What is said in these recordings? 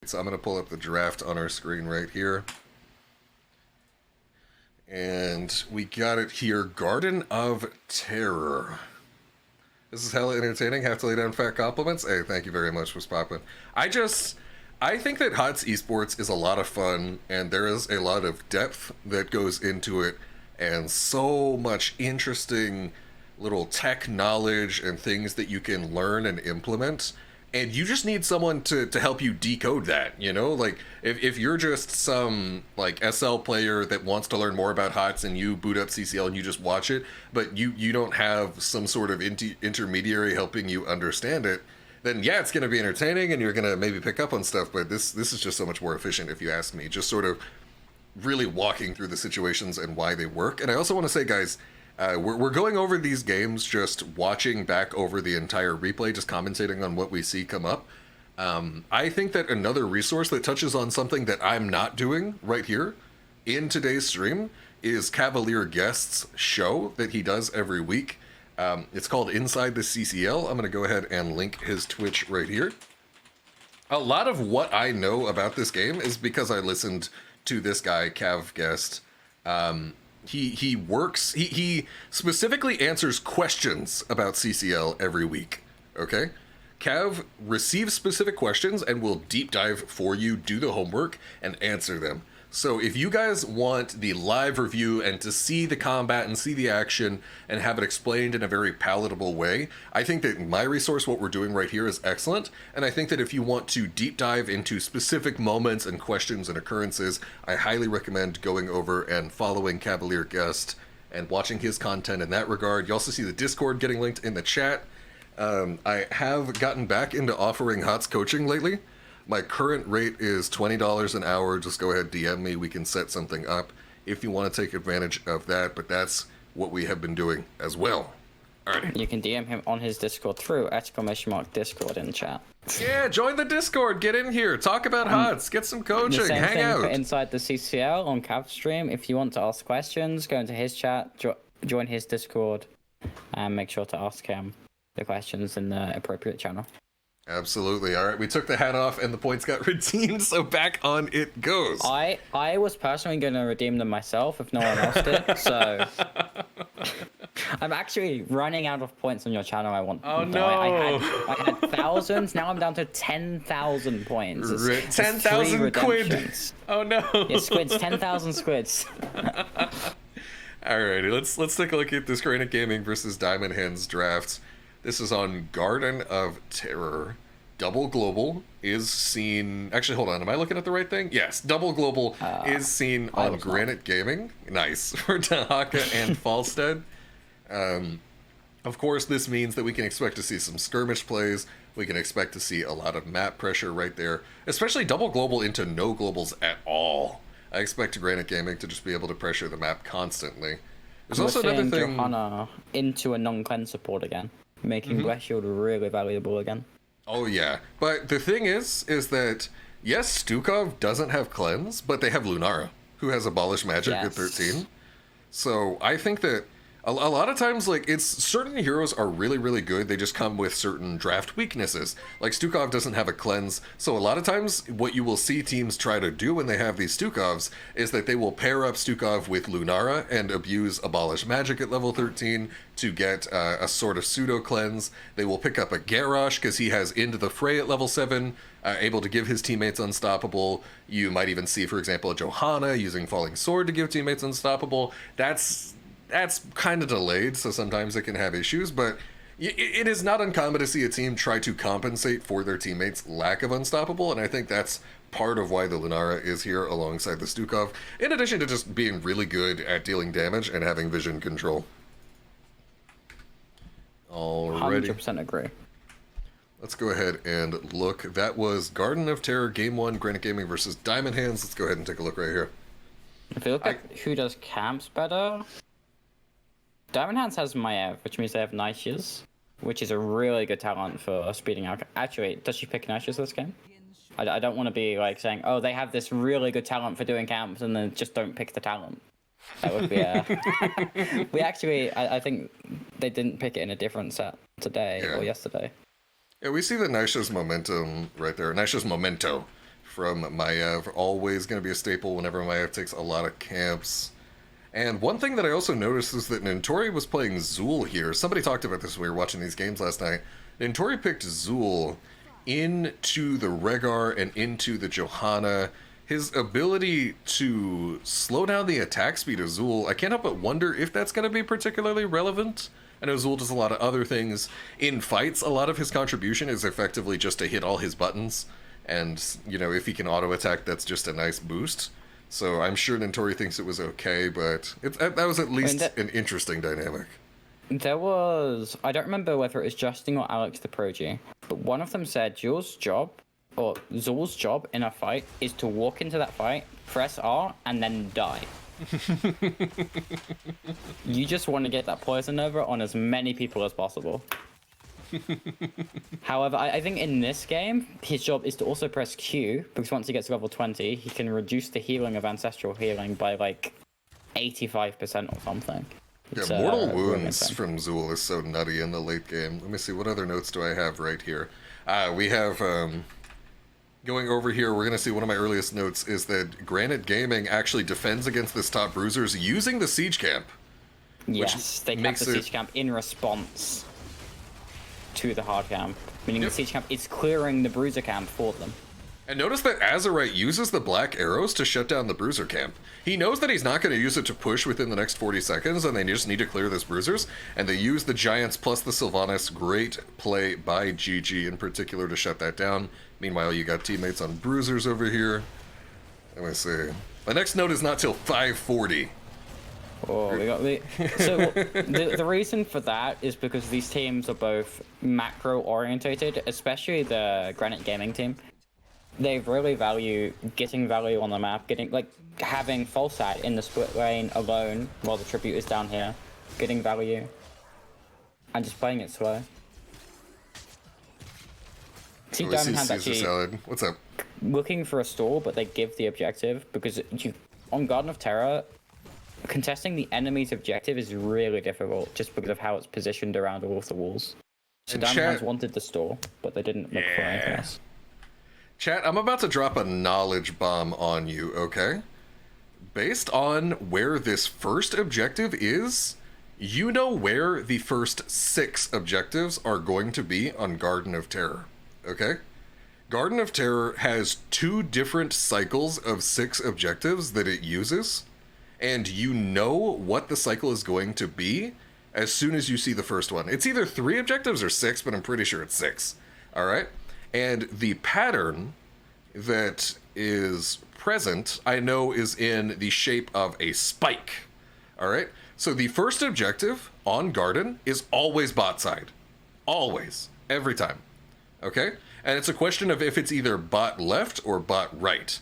so I'm going to pull up the draft on our screen right here. And we got it here, Garden of Terror. This is hella entertaining. Have to lay down fat compliments. Hey, thank you very much, was poppin'. I think that HotS Esports is a lot of fun, and there is a lot of depth that goes into it, and so much interesting little tech knowledge and things that you can learn and implement. And you just need someone to help you decode that, you know? Like, if you're just some, like, SL player that wants to learn more about HOTS and you boot up CCL and you just watch it, but you don't have some sort of intermediary helping you understand it, then yeah, it's going to be entertaining and you're going to maybe pick up on stuff, but this is just so much more efficient, if you ask me. Just sort of really walking through the situations and why they work. And I also want to say, guys, we're going over these games, just watching back over the entire replay, just commentating on what we see come up. I think that another resource that touches on something that I'm not doing right here in today's stream is Cavalier Guest's show that he does every week. It's called Inside the CCL. I'm going to go ahead and link his Twitch right here. A lot of what I know about this game is because I listened to this guy, Cav Guest. He specifically answers questions about CCL every week, okay? Cav receives specific questions and will deep dive for you, do the homework, and answer them. So if you guys want the live review and to see the combat and see the action and have it explained in a very palatable way, I think that my resource, what we're doing right here, is excellent. And I think that if you want to deep dive into specific moments and questions and occurrences, I highly recommend going over and following Cavalier Guest and watching his content in that regard. You also see the Discord getting linked in the chat. I have gotten back into offering HOTS coaching lately. My current rate is $20 an hour. Just go ahead, DM me. We can set something up if you want to take advantage of that. But that's what we have been doing as well. Alrighty. You can DM him on his Discord through !Discord in the chat. Yeah, join the Discord. Get in here. Talk about HOTS. Get some coaching. The same Hang thing out. For Inside the CCL on Cav's stream. If you want to ask questions, go into his chat, join his Discord, and make sure to ask him the questions in the appropriate channel. Absolutely. All right, we took the hat off and the points got redeemed, so back on it goes. I was personally going to redeem them myself if no one else did, so I'm actually running out of points on your channel. Oh no! I had thousands. Now I'm down to 10,000 points. 10,000 quid. Oh no! Yeah, squids. 10,000 squids. Alrighty, let's take a look at this Granite Gaming versus Diamond Hands drafts. This is on Garden of Terror. Double Global is seen... Actually, hold on. Am I looking at the right thing? Yes. Double Global is seen on Granite Gaming. Nice. For Tahaka and Falstead. Of course, this means that we can expect to see some skirmish plays. We can expect to see a lot of map pressure right there. Especially Double Global into no globals at all. I expect Granite Gaming to just be able to pressure the map constantly. There's also another thing... Johanna into a non-cleanse support again. Making Bless Shield really valuable again. Oh yeah, but the thing is that yes, Stukov doesn't have cleanse, but they have Lunara, who has Abolish Magic at 13. So I think that a lot of times, like, it's certain heroes are really, really good. They just come with certain draft weaknesses. Like, Stukov doesn't have a cleanse. So a lot of times what you will see teams try to do when they have these Stukovs is that they will pair up Stukov with Lunara and abuse Abolish Magic at level 13 to get a sort of pseudo cleanse. They will pick up a Garrosh because he has Into the Fray at level 7, able to give his teammates Unstoppable. You might even see, for example, a Johanna using Falling Sword to give teammates Unstoppable. That's kind of delayed, so sometimes it can have issues, but it is not uncommon to see a team try to compensate for their teammates' lack of Unstoppable, and I think that's part of why the Lunara is here alongside the Stukov, in addition to just being really good at dealing damage and having vision control. Alrighty. 100% agree. Let's go ahead and look. That was Garden of Terror Game 1, Granite Gaming versus Diamond Hands. Let's go ahead and take a look right here. If you look at who does camps better, Diamond Hands has Maev, which means they have Nicias, which is a really good talent for speeding out. Actually, does she pick Nicias this game? I don't want to be like saying, oh, they have this really good talent for doing camps and then just don't pick the talent. That would be we actually, I think they didn't pick it in a different set today or yesterday. Yeah, we see the Nicia's momentum right there. Nicia's memento from Maiev. Always going to be a staple whenever Maiev takes a lot of camps. And one thing that I also noticed is that Nintori was playing Zul here. Somebody talked about this when we were watching these games last night. Nintori picked Zul into the Rhaegar and into the Johanna. His ability to slow down the attack speed of Zul, I can't help but wonder if that's going to be particularly relevant. I know Zul does a lot of other things. In fights, a lot of his contribution is effectively just to hit all his buttons. And, you know, if he can auto-attack, that's just a nice boost. So I'm sure Nintori thinks it was okay, but that was at least an interesting dynamic. There was... I don't remember whether it was Justin or Alex the Progy, but one of them said Zul's job in a fight is to walk into that fight, press R, and then die. You just want to get that poison over on as many people as possible. However, I think in this game, his job is to also press Q, because once he gets to level 20, he can reduce the healing of Ancestral Healing by, like, 85% or something. It's, yeah, Mortal Wounds from Zul is so nutty in the late game. Let me see, what other notes do I have right here? We have, going over here, we're going to see one of my earliest notes is that Granite Gaming actually defends against this top bruisers using the Siege Camp. Yes, they cap the Siege Camp in response to the hard camp, meaning the Siege Camp is clearing the Bruiser Camp for them. And notice that Azerite uses the black arrows to shut down the Bruiser Camp. He knows that he's not going to use it to push within the next 40 seconds, and they just need to clear this Bruisers, and they use the Giants plus the Sylvanas. Great play by GG in particular to shut that down. Meanwhile, you got teammates on Bruisers over here. Let me see. My next note is not till 5:40. Oh, we got the... So, the reason for that is because these teams are both macro-orientated, especially the Granite Gaming team. They really value getting value on the map, having Falsat in the split lane alone while the Tribute is down here, getting value, and just playing it slow. See, Diamond Hands actually what's up? Looking for a stall, but they give the objective, because on Garden of Terror, contesting the enemy's objective is really difficult, just because of how it's positioned around all of the walls. So Diamond Hands wanted the stall, but they didn't look for anything else. Chat, I'm about to drop a knowledge bomb on you, okay? Based on where this first objective is, you know where the first 6 objectives are going to be on Garden of Terror, okay? Garden of Terror has 2 different cycles of 6 objectives that it uses, and you know what the cycle is going to be as soon as you see the first one. It's either 3 objectives or 6, but I'm pretty sure it's 6, all right? And the pattern that is present, I know, is in the shape of a spike. All right? So the first objective on Garden is always bot side. Always. Every time. Okay? And it's a question of if it's either bot left or bot right.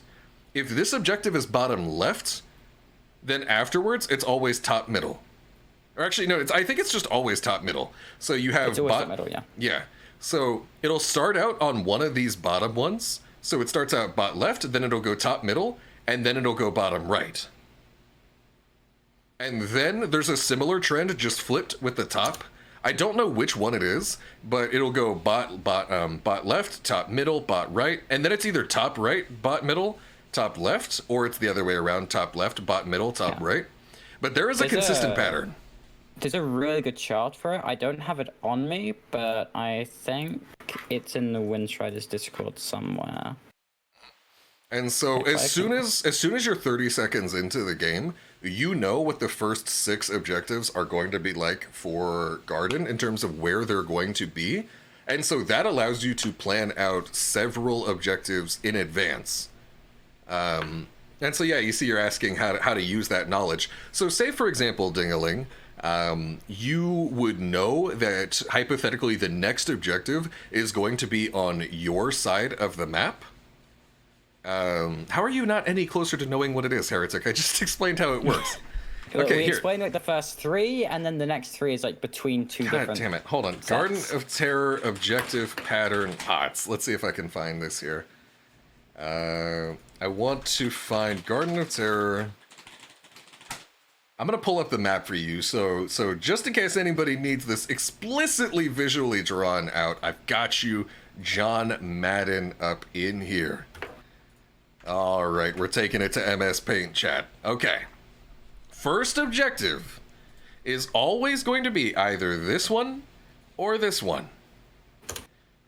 If this objective is bottom left, then afterwards it's always top middle. Or actually, no, I think it's just always top middle. So you have it's always top middle, yeah. Yeah. So it'll start out on one of these bottom ones. So it starts out bot left, then it'll go top middle, and then it'll go bottom right. And then there's a similar trend just flipped with the top. I don't know which one it is, but it'll go bot left, top middle, bot right, and then it's either top right, bot middle, top left, or it's the other way around, top left, bot middle, top right. But there's a consistent pattern. There's a really good chart for it. I don't have it on me, but I think it's in the Windstriders Discord somewhere. And so as soon as you're 30 seconds into the game, you know what the first 6 objectives are going to be like for Garden in terms of where they're going to be. And so that allows you to plan out several objectives in advance. And so, yeah, you see you're asking how to use that knowledge. So say, for example, Dingaling, you would know that hypothetically the next objective is going to be on your side of the map. How are you not any closer to knowing what it is, Heretic? I just explained how it works. Okay, we explained like the first 3, and then the next 3 is like between 2 different. God damn it! Hold on. Sets. Garden of Terror objective pattern HotS. Let's see if I can find this here. I want to find Garden of Terror. I'm gonna pull up the map for you, so just in case anybody needs this explicitly visually drawn out, I've got you, John Madden, up in here. All right, we're taking it to MS Paint, chat. Okay. First objective is always going to be either this one or this one.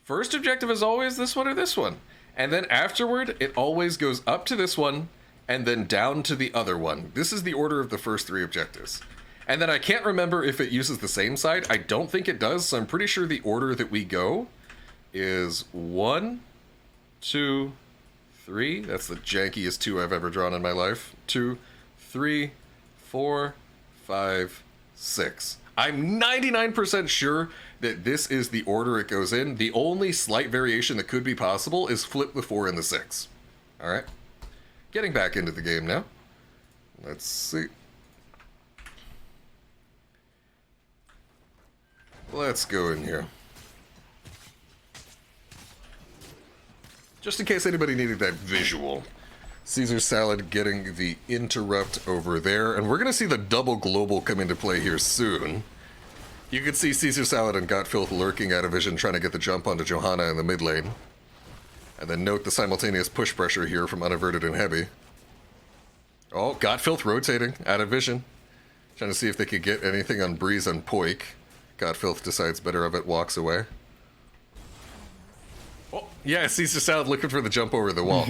First objective is always this one or this one. And then afterward, it always goes up to this one and then down to the other one. This is the order of the first 3 objectives. And then I can't remember if it uses the same side. I don't think it does, so I'm pretty sure the order that we go is 1, 2, 3. That's the jankiest 2 I've ever drawn in my life. 2, 3, 4, 5, 6. I'm 99% sure that this is the order it goes in. The only slight variation that could be possible is flip the 4 and the 6. All right. Getting back into the game now. Let's see. Let's go in here. Just in case anybody needed that visual. Caesar Salad getting the interrupt over there. And we're going to see the double global come into play here soon. You can see Caesar Salad and Gotfilth lurking out of vision, trying to get the jump onto Johanna in the mid lane. And then note the simultaneous push pressure here from Unaverted and Heavy. Oh, Gotfilth rotating out of vision. Trying to see if they could get anything on Breeze and Poik. Gotfilth decides better of it, walks away. Oh, yeah, Caesar Salad looking for the jump over the wall.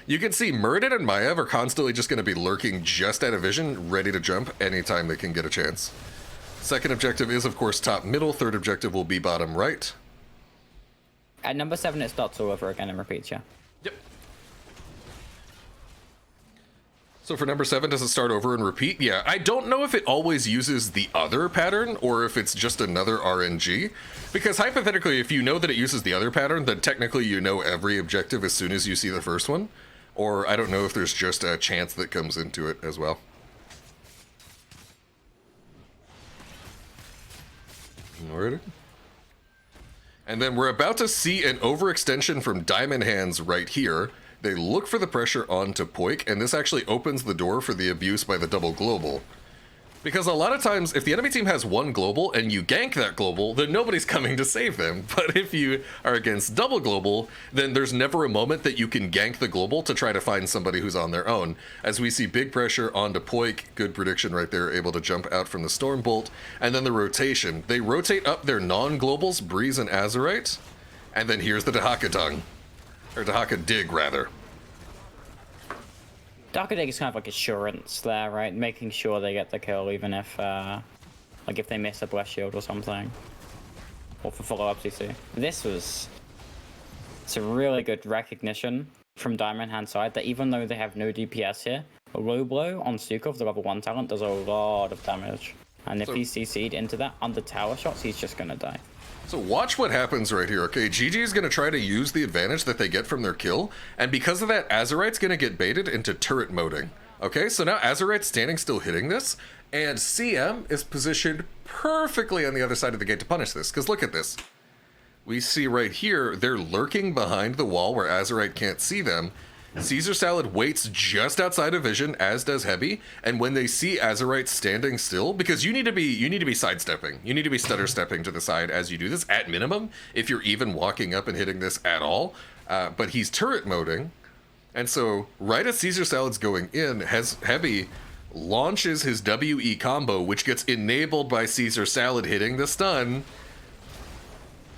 You can see Muradin and Maiev are constantly just going to be lurking just out of vision, ready to jump anytime they can get a chance. Second objective is, of course, top middle. Third objective will be bottom right. At number 7, it starts all over again and repeats, yeah. Yep. So for number 7, does it start over and repeat? Yeah, I don't know if it always uses the other pattern or if it's just another RNG. Because hypothetically, if you know that it uses the other pattern, then technically you know every objective as soon as you see the first one. Or I don't know if there's just a chance that comes into it as well. Alrighty. And then we're about to see an overextension from Diamond Hands right here. They look for the pressure onto Poik, and this actually opens the door for the abuse by the double global. Because a lot of times, if the enemy team has one global and you gank that global, then nobody's coming to save them. But if you are against double global, then there's never a moment that you can gank the global to try to find somebody who's on their own. As we see big pressure onto Poik, good prediction right there, able to jump out from the Storm Bolt. And then the rotation. They rotate up their non-globals, Breeze and Azerite. And then here's the Dahaka Dung. Or Dahaka Dig, rather. Dahaka Dig is kind of like assurance there, right? Making sure they get the kill even if, like if they miss a bless shield or something. Or for follow-up CC. It's a really good recognition from Diamond Hand side that even though they have no DPS here, a low blow on Stukov, the level 1 talent, does a lot of damage. And if he's CC'd into that under tower shots, he's just gonna die. So watch what happens right here, okay? GG is going to try to use the advantage that they get from their kill, and because of that, Azerite's going to get baited into turret moding. Okay, so now Azerite's standing still hitting this, and CM is positioned perfectly on the other side of the gate to punish this, because look at this. We see right here, they're lurking behind the wall where Azerite can't see them. Caesar Salad waits just outside of vision, as does Heavy, and when they see Azerite standing still, because you need to be sidestepping, you need to be stutter stepping to the side as you do this, at minimum, if you're even walking up and hitting this at all. But he's turret moding, and so right as Caesar Salad's going in, Heavy launches his WE combo, which gets enabled by Caesar Salad hitting the stun.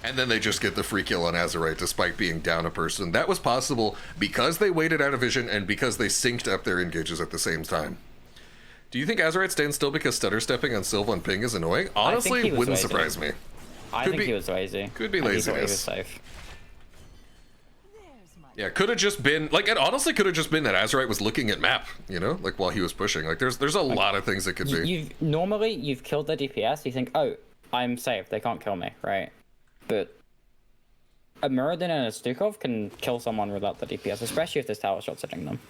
And then they just get the free kill on Azerite despite being down a person. That was possible because they waited out of vision and because they synced up their engages at the same time. Do you think Azerite stands still because stutter stepping on Sylva and Ping is annoying? Honestly, wouldn't surprise me. I think he was lazy. Could be laziness. He was safe. Yeah, could have just been, like, it honestly could have just been that Azerite was looking at map, you know, like while he was pushing. Like, there's a lot of things it could be. Normally, you've killed the DPS, you think, oh, I'm safe, they can't kill me, right? But a Muradin and a Stukov can kill someone without the DPS, especially if there's tower shots hitting them.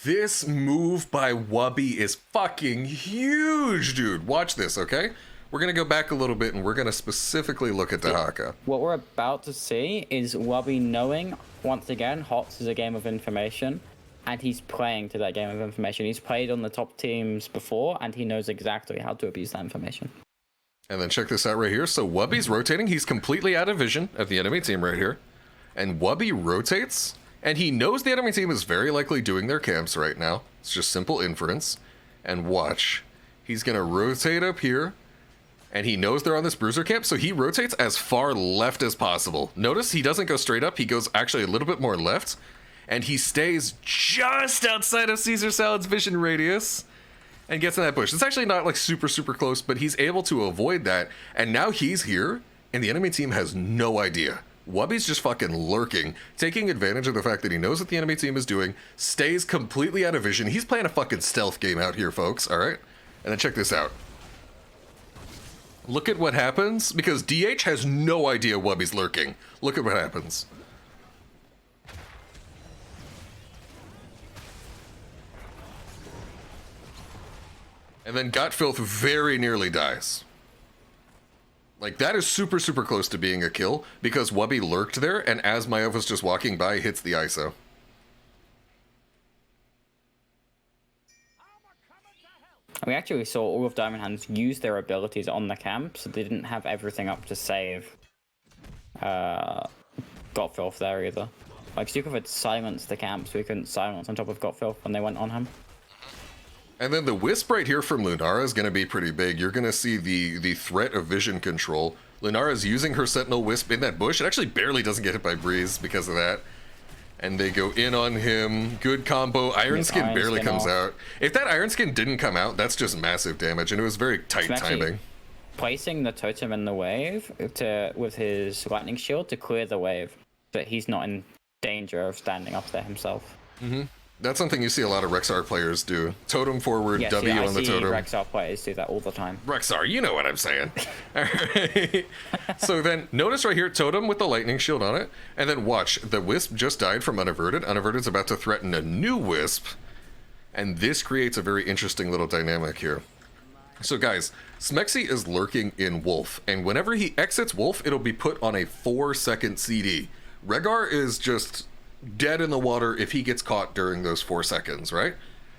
This move by Wubby is fucking huge, dude. Watch this, okay? We're going to go back a little bit and we're going to specifically look at Dahaka. What we're about to see is Wubby knowing, once again, HotS is a game of information, and he's playing to that game of information. He's played on the top teams before, and he knows exactly how to abuse that information. And then check this out right here. So Wubby's rotating. He's completely out of vision of the enemy team right here. And Wubby rotates. And he knows the enemy team is very likely doing their camps right now. It's just simple inference. And watch. He's going to rotate up here. And he knows they're on this bruiser camp, so he rotates as far left as possible. Notice he doesn't go straight up. He goes actually a little bit more left. And he stays just outside of Caesar Salad's vision radius. And gets in that bush. It's actually not like super close, but he's able to avoid that. And now he's here, and the enemy team has no idea. Wubby's just fucking lurking, taking advantage of the fact that he knows what the enemy team is doing, stays completely out of vision. He's playing a fucking stealth game out here, folks, alright? And then check this out. Look at what happens, because DH has no idea Wubby's lurking. Look at what happens. And then Gotfilth very nearly dies. Like, that is super close to being a kill, because Wubby lurked there, and as Maiev was just walking by, hits the ISO. We actually saw all of Diamond Hands use their abilities on the camp, so they didn't have everything up to save Gotfilth there either. Like, Stukov had silenced the camp, so we couldn't silence on top of Gotfilth when they went on him. And then the Wisp right here from Lunara is going to be pretty big. You're going to see the threat of vision control. Lunara's using her Sentinel Wisp in that bush. It actually barely doesn't get hit by Breeze because of that. And they go in on him. Good combo. Iron Skin barely comes out. If that Iron Skin didn't come out, that's just massive damage. And it was very tight timing. Placing the totem in the wave with his lightning shield to clear the wave. But he's not in danger of standing up there himself. Mm-hmm. That's something you see a lot of Rexar players do. Totem forward, yes, W yeah, on the totem. I see Rexar players do that all the time. Rexar, you know what I'm saying. All right. So then, notice right here, totem with the lightning shield on it. And then watch, the Wisp just died from Unaverted. Unaverted's about to threaten a new Wisp. And this creates a very interesting little dynamic here. So guys, Smexy is lurking in Wolf. And whenever he exits Wolf, it'll be put on a 4-second CD. Rehgar is just dead in the water if he gets caught during those 4 seconds, right?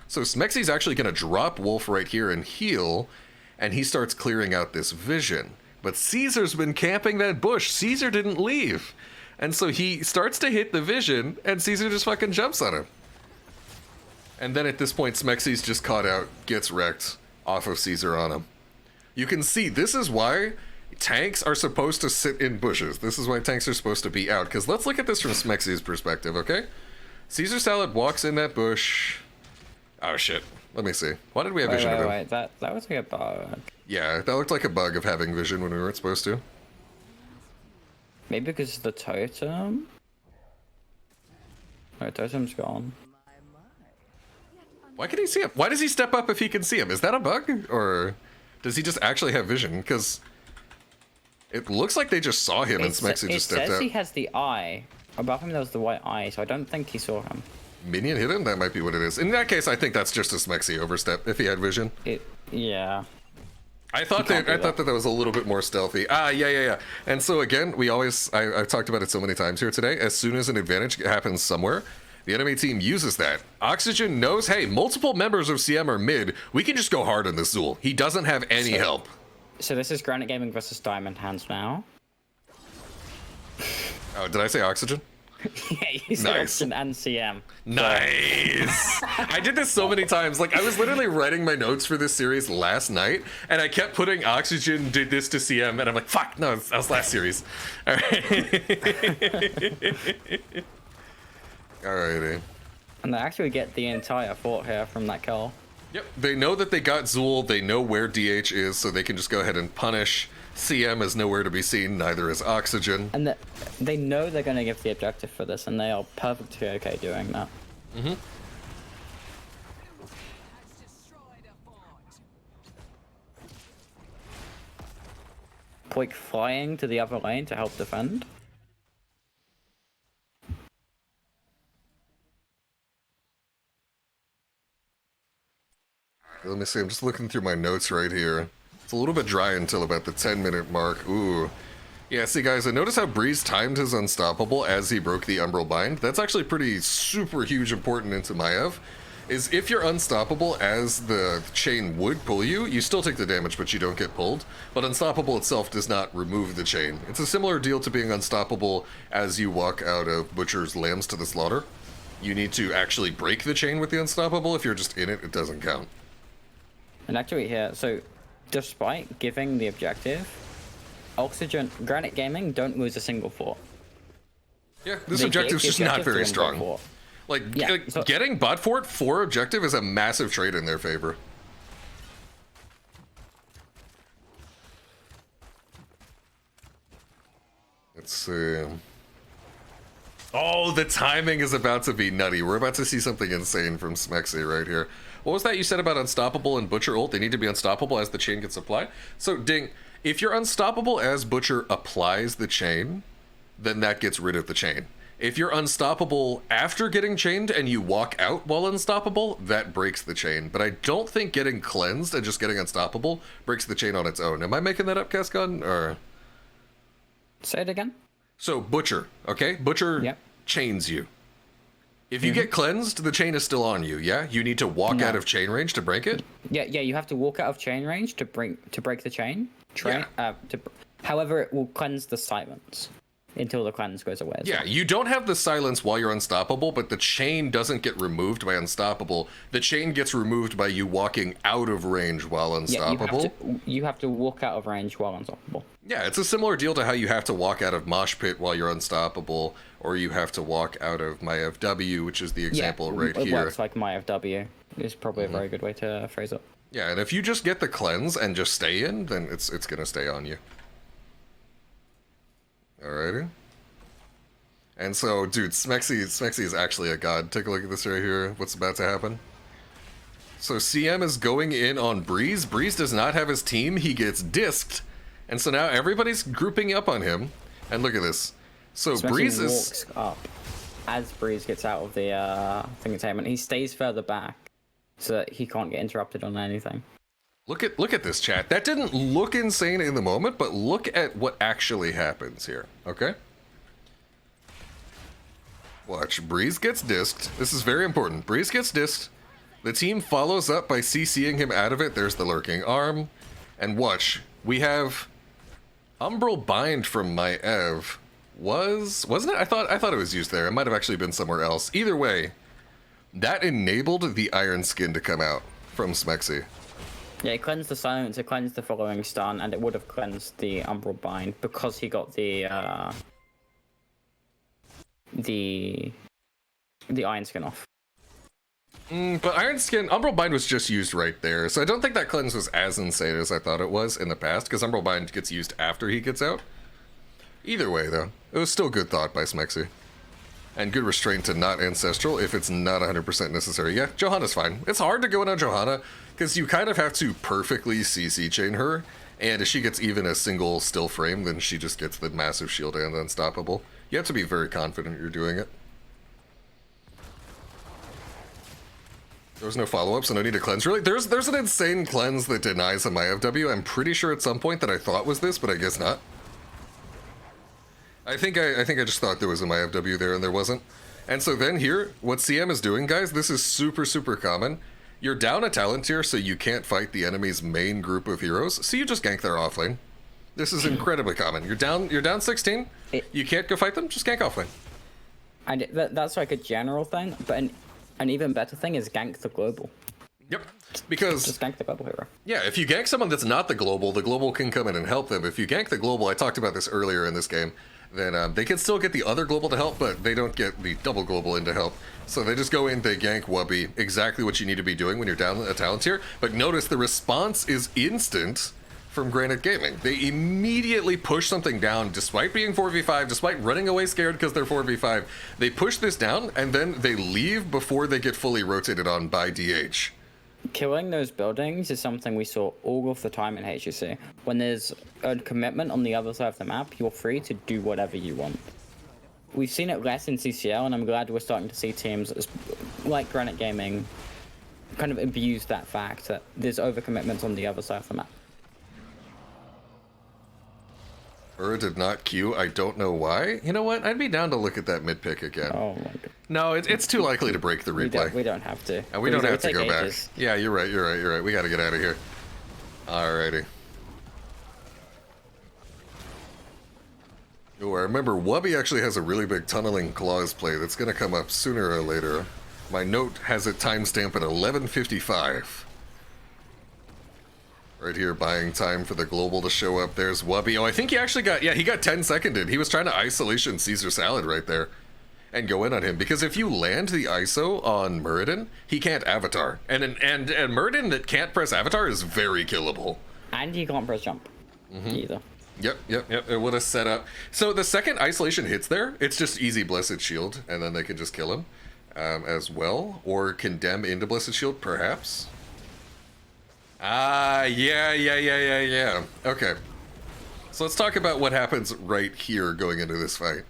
So Smexy's actually going to drop Wolf right here and heal, and he starts clearing out this vision. But Caesar's been camping that bush. Caesar didn't leave. And so he starts to hit the vision, and Caesar just fucking jumps on him. And then at this point, Smexy's just caught out, gets wrecked off of Caesar on him. You can see, this is why tanks are supposed to sit in bushes. This is why tanks are supposed to be out. Because let's look at this from Smexy's perspective, okay? Caesar Salad walks in that bush. Oh, shit. Let me see. Why did we have vision of him? Wait. That was like a bug. Yeah, that looked like a bug of having vision when we weren't supposed to. Maybe because of the totem? No, totem's gone. Why can he see him? Why does he step up if he can see him? Is that a bug? Or does he just actually have vision? Because it looks like they just saw him and Smexy just stepped out. It says he has the eye. Above him there was the white eye, so I don't think he saw him. Minion hit him? That might be what it is. In that case, I think that's just a Smexy overstep if he had vision. Yeah. I thought that was a little bit more stealthy. Yeah. And so again, I've talked about it so many times here today. As soon as an advantage happens somewhere, the enemy team uses that. Oxygen knows, hey, multiple members of CM are mid. We can just go hard on this Zool. He doesn't have any help. So this is Granite Gaming versus Diamond Hands now. Oh, did I say Oxygen? Yeah, you said Nice. Oxygen and CM. Nice. I did this so many times. Like, I was literally writing my notes for this series last night, and I kept putting Oxygen did this to CM, and I'm like, fuck, no, that was last series. All right. Alrighty. And they actually get the entire fort here from that kill. Yep. They know that they got Zool. They know where DH is, so they can just go ahead and punish. CM is nowhere to be seen, neither is Oxygen. And they know they're going to give the objective for this, and they are perfectly okay doing that. Mm-hmm. Quick flying to the other lane to help defend. Let me see. I'm just looking through my notes right here. It's a little bit dry until about the 10-minute mark. Ooh. Yeah, see, guys, I notice how Breeze timed his Unstoppable as he broke the Umbral Bind. That's actually pretty super huge important into Maiev. is if you're unstoppable as the chain would pull you, you still take the damage, but you don't get pulled. But unstoppable itself does not remove the chain. It's a similar deal to being unstoppable as you walk out of Butcher's Lambs to the Slaughter. You need to actually break the chain with the unstoppable. If you're just in it, it doesn't count. And actually here, so despite giving the objective, Oxygen, Granite Gaming don't lose a single fort. Yeah, this objective's just not very strong. Like, yeah, so getting bot fort for objective is a massive trade in their favor. Let's see. Oh, the timing is about to be nutty. We're about to see something insane from Smexy right here. What was that you said about unstoppable and Butcher ult? They need to be unstoppable as the chain gets applied. So, Ding, if you're unstoppable as Butcher applies the chain, then that gets rid of the chain. If you're unstoppable after getting chained and you walk out while unstoppable, that breaks the chain. But I don't think getting cleansed and just getting unstoppable breaks the chain on its own. Am I making that up, Cascon? Or say it again. So Butcher, okay? Butcher chains you. If you get cleansed, the chain is still on you, yeah? You need to walk out of chain range to break it? Yeah, you have to walk out of chain range to break the chain. However, it will cleanse the silence until the cleanse goes away. Yeah, you don't have the silence while you're unstoppable, but the chain doesn't get removed by unstoppable. The chain gets removed by you walking out of range while unstoppable. Yeah, you have to walk out of range while unstoppable. Yeah, it's a similar deal to how you have to walk out of Mosh Pit while you're unstoppable, or you have to walk out of my FW, which is the example right here. It works like my FW. Is probably a very good way to phrase it. Yeah, and if you just get the cleanse and just stay in, then it's gonna stay on you. Alrighty. And so, dude, Smexy is actually a god. Take a look at this right here. What's about to happen? So CM is going in on Breeze. Breeze does not have his team. He gets disked. And so now everybody's grouping up on him. And look at this. So Smexy Breeze walks up as Breeze gets out of the thing containment. He stays further back so that he can't get interrupted on anything. Look at this, chat. That didn't look insane in the moment, but look at what actually happens here, okay? Watch, Breeze gets disked. This is very important. Breeze gets disked. The team follows up by CCing him out of it. There's the lurking arm. And watch, we have Umbral Bind from my Ev. Wasn't it? I thought it was used there. It might have actually been somewhere else. Either way, that enabled the Iron Skin to come out from Smexy. Yeah, it cleansed the silence, it cleansed the following stun, and it would have cleansed the Umbral Bind because he got the Iron Skin off. But Iron Skin, Umbral Bind was just used right there, so I don't think that cleanse was as insane as I thought it was in the past, because Umbral Bind gets used after he gets out. Either way, though, it was still good thought by Smexy. And good restraint to not Ancestral if it's not 100% necessary. Yeah, Johanna's fine. It's hard to go in on Johanna, because you kind of have to perfectly CC chain her, and if she gets even a single still frame, then she just gets the massive shield and unstoppable. You have to be very confident you're doing it. There was no follow-up, so no need to cleanse. Really, there's an insane cleanse that denies a MyFW. I'm pretty sure at some point that I thought was this, but I guess not. I think I just thought there was a MyFW there and there wasn't. And so then here, what CM is doing, guys, this is super, super common. You're down a talent tier, so you can't fight the enemy's main group of heroes, so you just gank their offlane. This is incredibly common. You're down 16, you can't go fight them, just gank offlane. And that's like a general thing, but an even better thing is gank the global. Yep, because... Just gank the global hero. Yeah, if you gank someone that's not the global can come in and help them. If you gank the global, I talked about this earlier in this game, then they can still get the other global to help, but they don't get the double global in to help. So they just go in, they gank Wubby, exactly what you need to be doing when you're down a talent tier. But notice the response is instant from Granite Gaming. They immediately push something down, despite being 4v5, despite running away scared because they're 4v5. They push this down, and then they leave before they get fully rotated on by DH. Killing those buildings is something we saw all of the time in HCC. When there's a commitment on the other side of the map, you're free to do whatever you want. We've seen it less in CCL, and I'm glad we're starting to see teams like Granite Gaming kind of abuse that fact that there's overcommitments on the other side of the map. Ura did not queue. I don't know why. You know what? I'd be down to look at that mid pick again. Oh my god. No, it's too likely to break the replay. We don't have to. And we don't have to go back. Yeah, you're right. We got to get out of here. Alrighty. Oh, I remember Wubby actually has a really big tunneling claws play that's going to come up sooner or later. My note has it timestamp at 11:55. Right here, buying time for the global to show up. There's Wubby. Oh, I think he actually got, he got 10 seconded. He was trying to isolation Caesar Salad right there and go in on him. Because if you land the ISO on Muradin, he can't avatar. And Muradin that can't press avatar is very killable. And he can't press jump either. Yep. It would have set up. So the second isolation hits there, it's just easy Blessed Shield, and then they can just kill him as well. Or condemn into Blessed Shield, perhaps. Yeah. Okay. So let's talk about what happens right here going into this fight.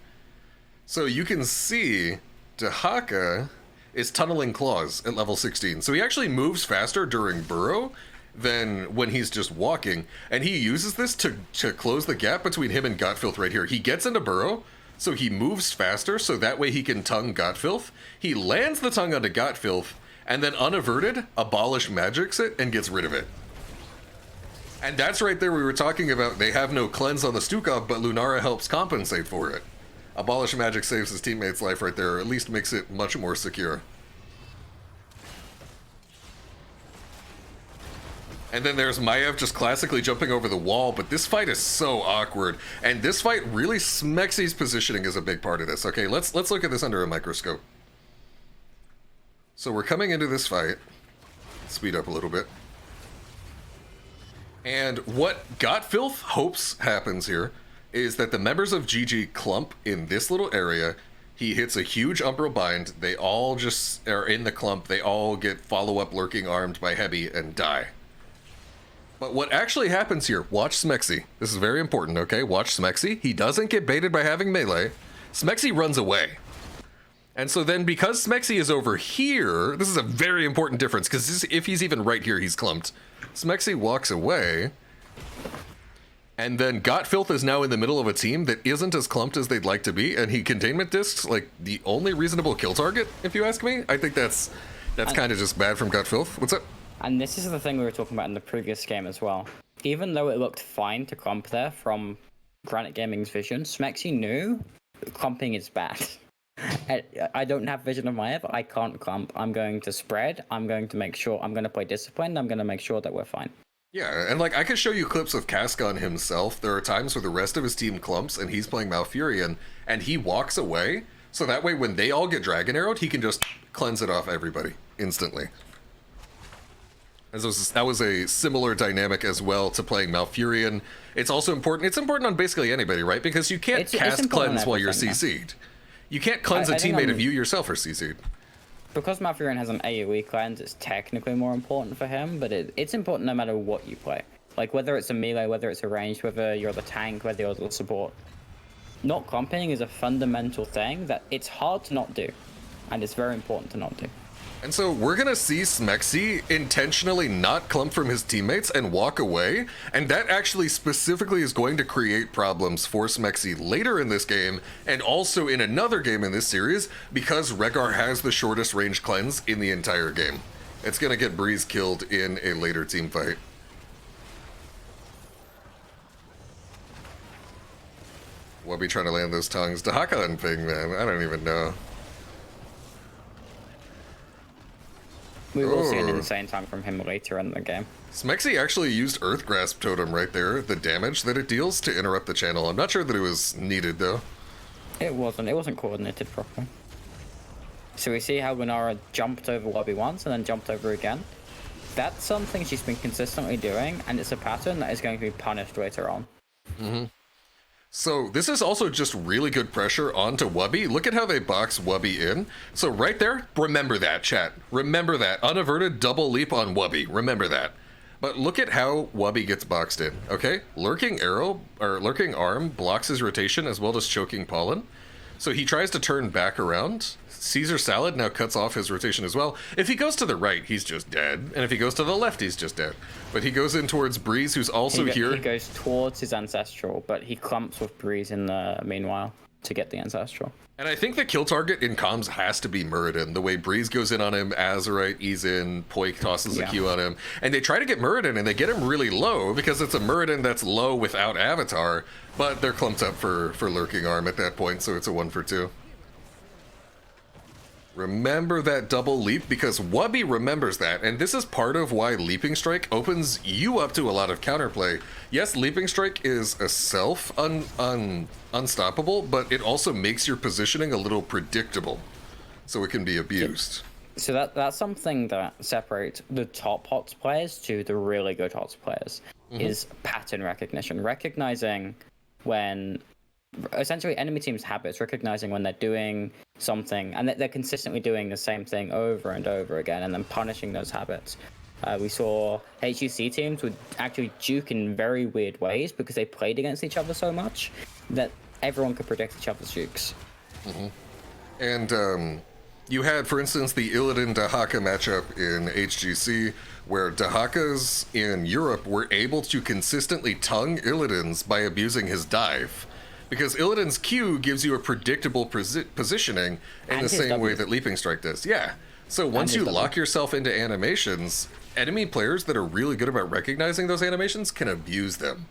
So you can see Dahaka is tunneling claws at level 16. So he actually moves faster during burrow than when he's just walking. And he uses this to close the gap between him and Gotfilth right here. He gets into burrow, so he moves faster, so that way he can tongue Gotfilth. He lands the tongue onto Gotfilth, and then unaverted, abolish magics it and gets rid of it. And that's right there we were talking about. They have no cleanse on the Stukov, but Lunara helps compensate for it. Abolish magic saves his teammate's life right there, or at least makes it much more secure. And then there's Maiev just classically jumping over the wall, but this fight is so awkward. And this fight really, Smexy's positioning is a big part of this. Okay, let's look at this under a microscope. So we're coming into this fight. Speed up a little bit. And what Gotfilth hopes happens here is that the members of GG clump in this little area. He hits a huge Umbral Bind. They all just are in the clump. They all get follow-up lurking armed by Heavy and die. But what actually happens here, watch Smexy. This is very important, okay? Watch Smexy. He doesn't get baited by having melee. Smexy runs away. And so then because Smexy is over here, this is a very important difference, because if he's even right here, he's clumped. Smexy walks away, and then Gotfilth is now in the middle of a team that isn't as clumped as they'd like to be, and he containment discs like the only reasonable kill target, if you ask me. I think that's kind of just bad from Gotfilth. What's up? And this is the thing we were talking about in the previous game as well. Even though it looked fine to clump there from Granite Gaming's vision, Smexy knew clumping is bad. I don't have vision of my ever. I can't clump. I'm going to spread. I'm going to make sure. I'm going to play disciplined. I'm going to make sure that we're fine. Yeah, and like I could show you clips of Cascon himself. There are times where the rest of his team clumps and he's playing Malfurion and he walks away. So that way when they all get Dragon Arrowed, he can just cleanse it off everybody instantly. And so that was a similar dynamic as well to playing Malfurion. It's also important. It's important on basically anybody, right? Because you can't cast cleanse while you're CC'd. You can't cleanse a teammate if you yourself are CC'd. Because Malfurion has an AoE cleanse, it's technically more important for him, but it's important no matter what you play. Like whether it's a melee, whether it's a ranged, whether you're the tank, whether you're the support. Not clumping is a fundamental thing that it's hard to not do. And it's very important to not do. And so we're going to see Smexy intentionally not clump from his teammates and walk away, and that actually specifically is going to create problems for Smexy later in this game, and also in another game in this series, because Rehgar has the shortest range cleanse in the entire game. It's going to get Breeze killed in a later team fight. Wubby trying to land those tongues. Dahaka and Ping, man, I don't even know. We will see an insane time from him later in the game. Smexy actually used Earth Grasp Totem right there, the damage that it deals, to interrupt the channel. I'm not sure that it was needed, though. It wasn't coordinated properly. So we see how Lunara jumped over Wubby once and then jumped over again. That's something she's been consistently doing, and it's a pattern that is going to be punished later on. Mm-hmm. So this is also just really good pressure onto Wubby. Look at how they box Wubby in. So right there, remember that, chat. Remember that. Unaverted double leap on Wubby. Remember that. But look at how Wubby gets boxed in, okay? Lurking Arrow, or Lurking Arm, blocks his rotation as well as choking Pollen. So he tries to turn back around. Caesar Salad now cuts off his rotation as well. If he goes to the right, he's just dead. And if he goes to the left, he's just dead. But he goes in towards Breeze, who's also here. He goes towards his Ancestral, but he clumps with Breeze in the meanwhile to get the Ancestral. And I think the kill target in comms has to be Muradin. The way Breeze goes in on him, Azerite, he's in, Poik tosses a Q on him. And they try to get Muradin, and they get him really low because it's a Muradin that's low without Avatar. But they're clumped up for Lurking Arm at that point, so it's a 1 for 2. Remember that double leap, because Wubby remembers that, and this is part of why Leaping Strike opens you up to a lot of counterplay. Yes, Leaping Strike is a unstoppable, but it also makes your positioning a little predictable, so it can be abused. So that's something that separates the top HotS players to the really good HotS players, is pattern recognition. Recognizing when... essentially enemy teams' habits, recognizing when they're doing something and they're consistently doing the same thing over and over again, and then punishing those habits. We saw HUC teams would actually juke in very weird ways because they played against each other so much that everyone could predict each other's jukes. And you had, for instance, the Illidan-Dahaka matchup in HGC, where Dahakas in Europe were able to consistently tongue Illidan's by abusing his dive. Because Illidan's Q gives you a predictable positioning in the same way that Leaping Strike does. Yeah. So once you lock yourself into animations, enemy players that are really good about recognizing those animations can abuse them.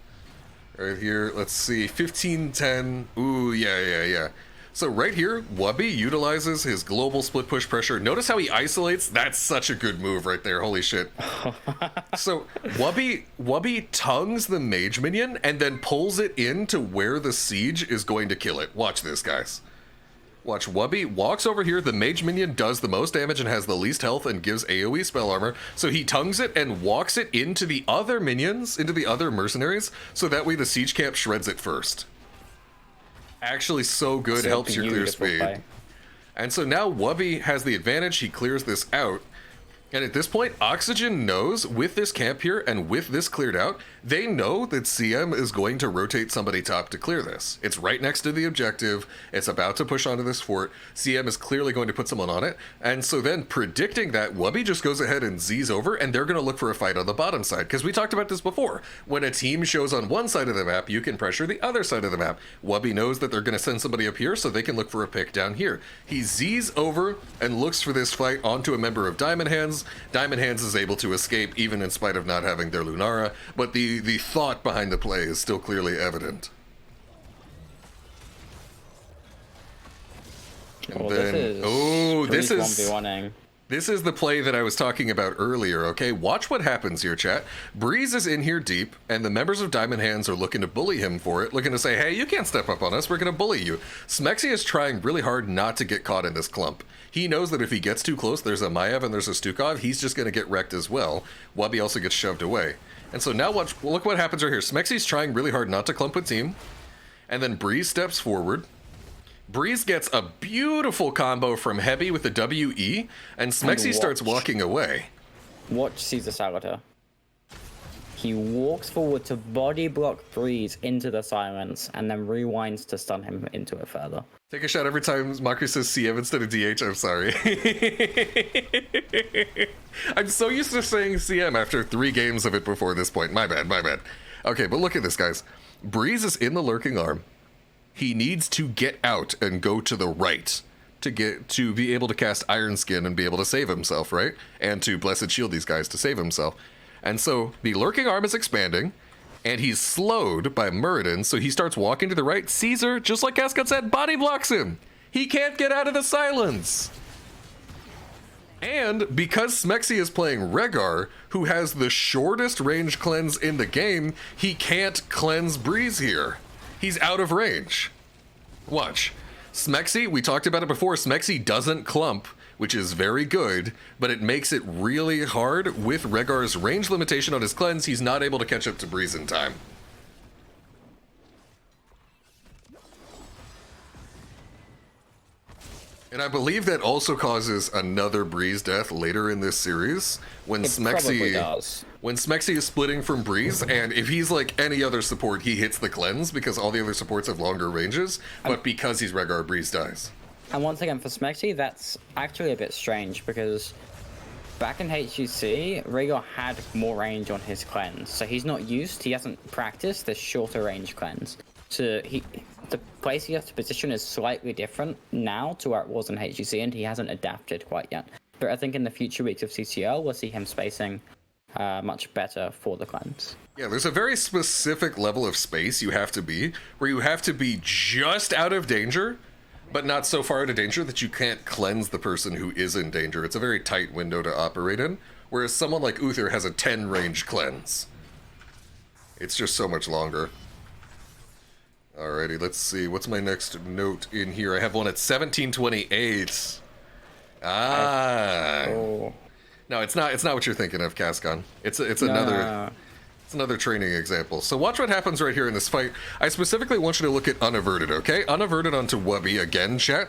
Right here, let's see, 15-10. Ooh, yeah. So right here, Wubby utilizes his global split push pressure. Notice how he isolates? That's such a good move right there. Holy shit. So Wubby tongues the mage minion and then pulls it into where the siege is going to kill it. Watch this, guys. Watch, Wubby walks over here. The mage minion does the most damage and has the least health and gives AoE spell armor. So he tongues it and walks it into the other minions, into the other mercenaries, so that way the siege camp shreds it first. Actually so good, so helps your clear speed. Play. And so now Wubby has the advantage. He clears this out. And at this point, Oxygen knows, with this camp here and with this cleared out, they know that CM is going to rotate somebody top to clear this. It's right next to the objective. It's about to push onto this fort. CM is clearly going to put someone on it. And so then, predicting that, Wubby just goes ahead and Z's over, and they're going to look for a fight on the bottom side. Because we talked about this before. When a team shows on one side of the map, you can pressure the other side of the map. Wubby knows that they're going to send somebody up here, so they can look for a pick down here. He Z's over and looks for this fight onto a member of Diamond Hands. Diamond Hands is able to escape even in spite of not having their Lunara, but the thought behind the play is still clearly evident. And this is the play that I was talking about earlier, okay? Watch what happens here, chat. Breeze is in here deep, and the members of Diamond Hands are looking to bully him for it, looking to say, hey, you can't step up on us, we're going to bully you. Smexy is trying really hard not to get caught in this clump. He knows that if he gets too close, there's a Maiev and there's a Stukov, he's just going to get wrecked as well. Wubby also gets shoved away. And so now look what happens right here. Smexy's trying really hard not to clump with team, and then Breeze steps forward. Breeze gets a beautiful combo from Heavy with the WE, and Smexy starts walking away. Watch Caesar Salad. He walks forward to body block Breeze into the silence, and then rewinds to stun him into it further. Take a shot every time Mockery says CM instead of DH, I'm sorry. I'm so used to saying CM after 3 games of it before this point. My bad. Okay, but look at this, guys. Breeze is in the Lurking Arm. He needs to get out and go to the right to be able to cast Iron Skin and be able to save himself, right? And to Blessed Shield these guys to save himself. And so the Lurking Arm is expanding, and he's slowed by Muradin, so he starts walking to the right. Caesar, just like Cascon said, body blocks him. He can't get out of the silence. And because Smexy is playing Rehgar, who has the shortest range cleanse in the game, he can't cleanse Breeze here. He's out of range. Watch. Smexy, we talked about it before, Smexy doesn't clump, which is very good, but it makes it really hard with Rehgar's range limitation on his cleanse. He's not able to catch up to Breeze in time. And I believe that also causes another Breeze death later in this series when Smexy is splitting from Breeze, and if he's like any other support, he hits the cleanse because all the other supports have longer ranges, but because he's Rehgar, Breeze dies. And once again, for Smexy, that's actually a bit strange because back in HGC, Rhaegar had more range on his cleanse, so he hasn't practiced the shorter range cleanse. So the place he has to position is slightly different now to where it was in HGC, and he hasn't adapted quite yet. But I think in the future weeks of CCL, we'll see him spacing much better for the cleanse. Yeah, there's a very specific level of space you have to be, where you have to be just out of danger, but not so far out of danger that you can't cleanse the person who is in danger. It's a very tight window to operate in, whereas someone like Uther has a 10 range cleanse. It's just so much longer. Alrighty, let's see. What's my next note in here? I have one at 1728. Oh. No, it's not what you're thinking of, Cascon. It's another training example. So watch what happens right here in this fight. I specifically want you to look at Unaverted, okay? Unaverted onto Wubby again, chat.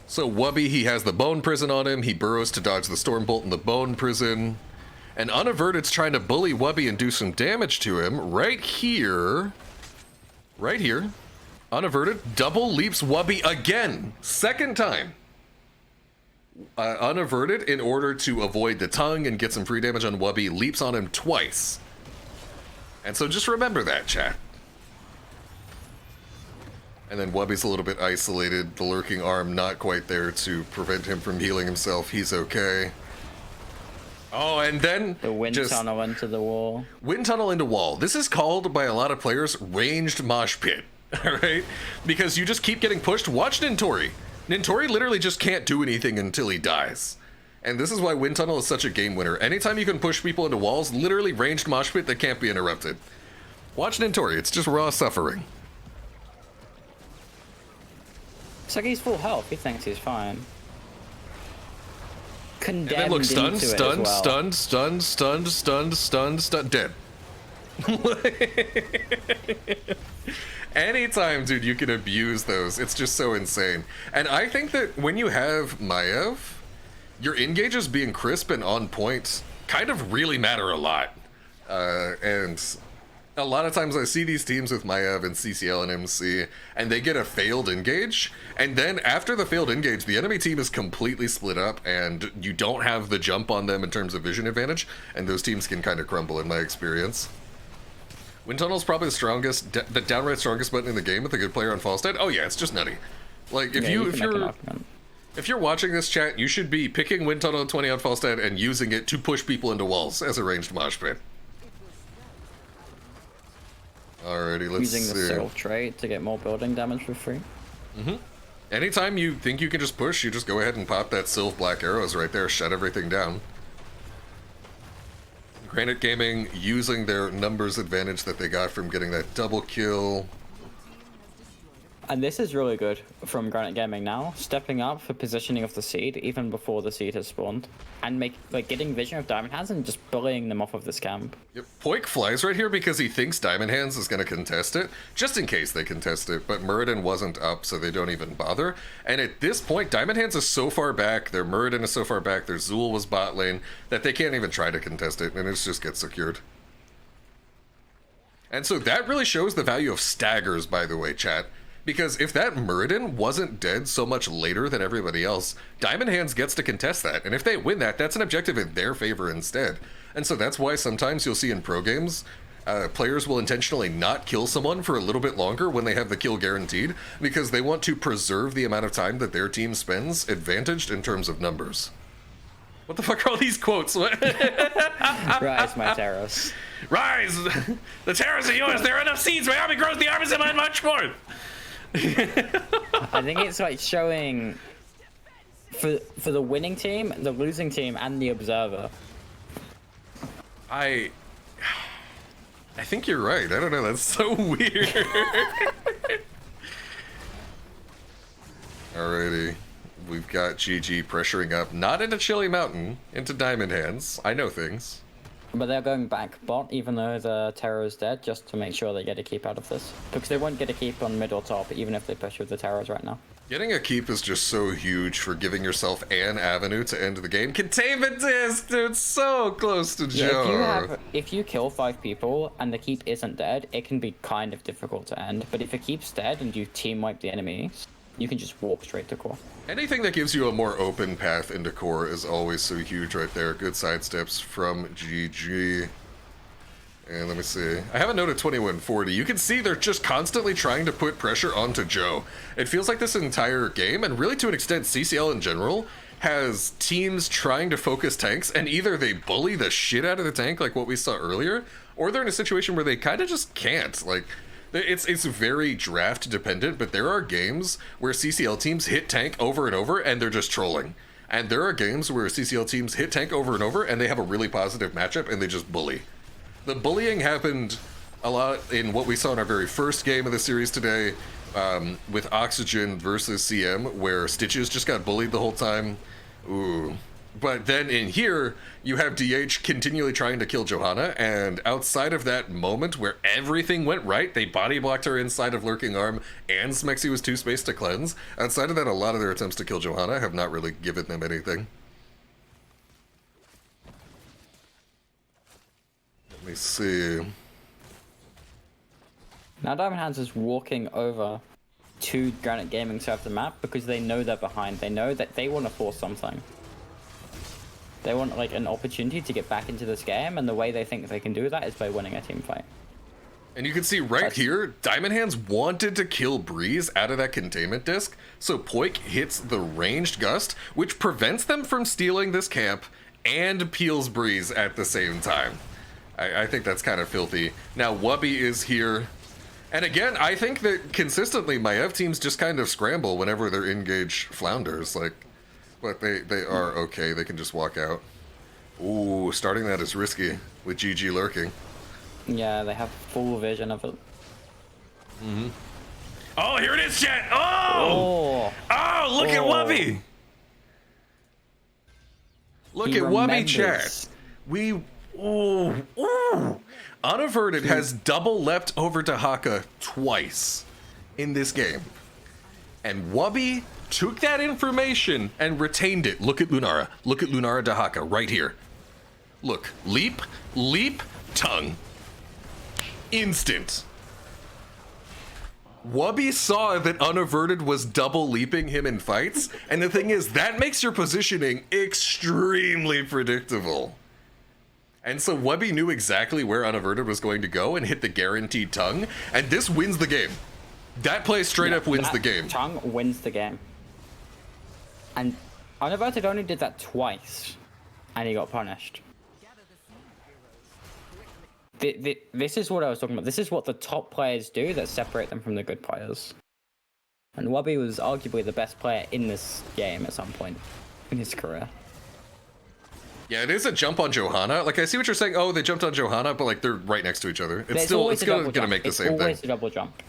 So Wubby, he has the Bone Prison on him. He burrows to dodge the Stormbolt in the Bone Prison. And Unaverted's trying to bully Wubby and do some damage to him. Right here. Right here. Unaverted double leaps Wubby again. Second time. Unaverted, in order to avoid the tongue and get some free damage on Wubby, leaps on him twice. And so just remember that, chat. And then Wubby's a little bit isolated. The lurking arm not quite there to prevent him from healing himself. He's okay. Oh, and then the wind tunnel into the wall. Wind tunnel into wall. This is called by a lot of players ranged mosh pit. Alright? Because you just keep getting pushed. Watch Nintori. Nintori literally just can't do anything until he dies. And this is why Wind Tunnel is such a game winner. Anytime you can push people into walls, literally ranged mosh pit that can't be interrupted. Watch Nintori, it's just raw suffering. It's like he's full health, he thinks he's fine. Condemned, and then look, stunned, into stunned, it as well. stunned, dead. Anytime, dude, you can abuse those. It's just so insane. And I think that when you have Maiev, your engages being crisp and on point kind of really matter a lot. And a lot of times I see these teams with Maiev and CCL and MC, and they get a failed engage, and then after the failed engage, the enemy team is completely split up, and you don't have the jump on them in terms of vision advantage, and those teams can kind of crumble in my experience. Wind Tunnel's probably the strongest, the downright strongest button in the game with a good player on Falstad. Oh yeah, it's just nutty. Like if you're watching this chat, you should be picking Wind Tunnel 20 on Falstad and using it to push people into walls as a ranged mosh pit. Alrighty, let's see. Using the Sylph trait to get more building damage for free. Anytime you think you can just push, you just go ahead and pop that Sylph Black Arrows right there, shut everything down. Granite Gaming using their numbers advantage that they got from getting that double kill. And this is really good from Granite Gaming now, stepping up for positioning of the seed even before the seed has spawned, and getting vision of Diamond Hands and just bullying them off of this camp. Yep. Poik flies right here because he thinks Diamond Hands is going to contest it, just in case they contest it, but Muradin wasn't up, so they don't even bother. And at this point, Diamond Hands is so far back, their Muradin is so far back, their Zool was bot lane, that they can't even try to contest it, and it just gets secured. And so that really shows the value of staggers, by the way, chat. Because if that Muradin wasn't dead so much later than everybody else, Diamond Hands gets to contest that. And if they win that, that's an objective in their favor instead. And so that's why sometimes you'll see in pro games, players will intentionally not kill someone for a little bit longer when they have the kill guaranteed, because they want to preserve the amount of time that their team spends advantaged in terms of numbers. What the fuck are all these quotes? Rise, my Terros. Rise! The Terros are yours! There are enough seeds! My army grows! The armies demand much more! I think it's like showing for the winning team, the losing team, and the observer. I think you're right. I don't know. That's so weird. Alrighty. We've got GG pressuring up, not into Chili Mountain, into Diamond Hands. I know things. But they're going back bot, even though the Terror is dead, just to make sure they get a keep out of this. Because they won't get a keep on mid or top, even if they push with the Terrors right now. Getting a keep is just so huge for giving yourself an avenue to end the game. Containment disc, dude, so close to Joe. Yeah, if you kill 5 people and the keep isn't dead, it can be kind of difficult to end. But if the keep's dead and you team wipe the enemies, you can just walk straight to core. Anything that gives you a more open path into core is always so huge right there. Good sidesteps from GG. And let me see. I have a note at 2140. You can see they're just constantly trying to put pressure onto Joe. It feels like this entire game, and really to an extent CCL in general, has teams trying to focus tanks, and either they bully the shit out of the tank like what we saw earlier, or they're in a situation where they kind of just can't. Like, it's very draft dependent, but there are games where CCL teams hit tank over and over and they're just trolling. And there are games where CCL teams hit tank over and over and they have a really positive matchup and they just bully. The bullying happened a lot in what we saw in our very first game of the series today, with Oxygen versus CM, where Stitches just got bullied the whole time. Ooh. But then in here, you have DH continually trying to kill Johanna, and outside of that moment where everything went right, they body blocked her inside of Lurking Arm, and Smexy was too spaced to cleanse. Outside of that, a lot of their attempts to kill Johanna have not really given them anything. Let me see. Now Diamond Hands is walking over to Granite Gaming side of the map because they know they're behind. They know that they want to force something. They want like an opportunity to get back into this game, and the way they think they can do that is by winning a team fight. And you can see right here, Diamond Hands wanted to kill Breeze out of that containment disc, so Poik hits the ranged gust, which prevents them from stealing this camp and peels Breeze at the same time. I think that's kind of filthy. Now Wubby is here. And again, I think that consistently my Ev teams just kind of scramble whenever they're engaged flounders. Like, but they are okay. They can just walk out. Ooh, starting that is risky with GG lurking. Yeah, they have full vision of it. Mm-hmm. Oh, here it is, chat! Oh! Oh, look at Wubby! Look at Wubby, chat. Ooh. Unaverted has double leapt over to Haka twice in this game. And Wubby took that information and retained it. Look at Lunara. Look at Lunara to Haka right here. Look. Leap, tongue. Instant. Wubby saw that Unaverted was double leaping him in fights, and the thing is, that makes your positioning extremely predictable. And so Wubby knew exactly where Unaverted was going to go and hit the guaranteed tongue, and this wins the game. That play straight up wins the game. Tongue wins the game. And Unaverted only did that twice, and he got punished. This is what I was talking about. This is what the top players do that separate them from the good players. And Wubby was arguably the best player in this game at some point in his career. Yeah, it is a jump on Johanna. Like, I see what you're saying. Oh, they jumped on Johanna, but like they're right next to each other. It's gonna make the same thing. It's always a double jump.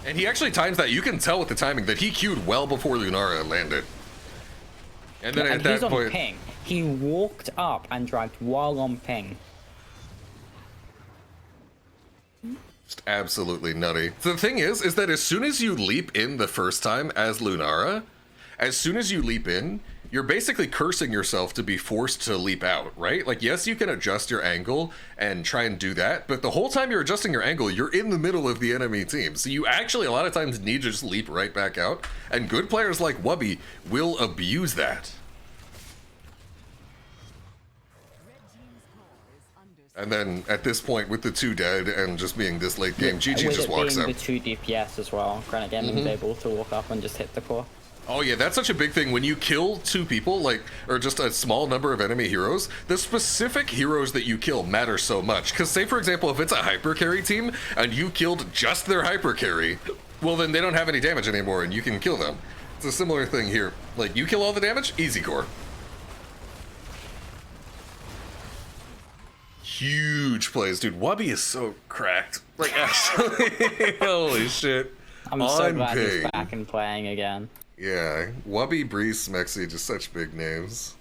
And he actually times that. You can tell with the timing that he queued well before Lunara landed. And then at that point, ping. He walked up and dragged while on ping. Just absolutely nutty. The thing is that as soon as you leap in the first time as Lunara, as soon as you leap in, you're basically cursing yourself to be forced to leap out, right? Like, yes, you can adjust your angle and try and do that, but the whole time you're adjusting your angle, you're in the middle of the enemy team. So you actually, a lot of times, need to just leap right back out, and good players like Wubby will abuse that. And then, at this point, with the 2 dead and just being this late game, GG just walks up. With it being the 2 DPS as well, Granite Gaming is able to walk up and just hit the core. Oh yeah, that's such a big thing. When you kill 2 people, like, or just a small number of enemy heroes, the specific heroes that you kill matter so much. Because say, for example, if it's a hyper carry team and you killed just their hyper carry, well then they don't have any damage anymore and you can kill them. It's a similar thing here. Like, you kill all the damage, easy core. Huge plays, dude. Wubby is so cracked. Like, actually, holy shit. I'm so glad he's back and playing again. Yeah, Wubby, Breeze, Smexy, just such big names.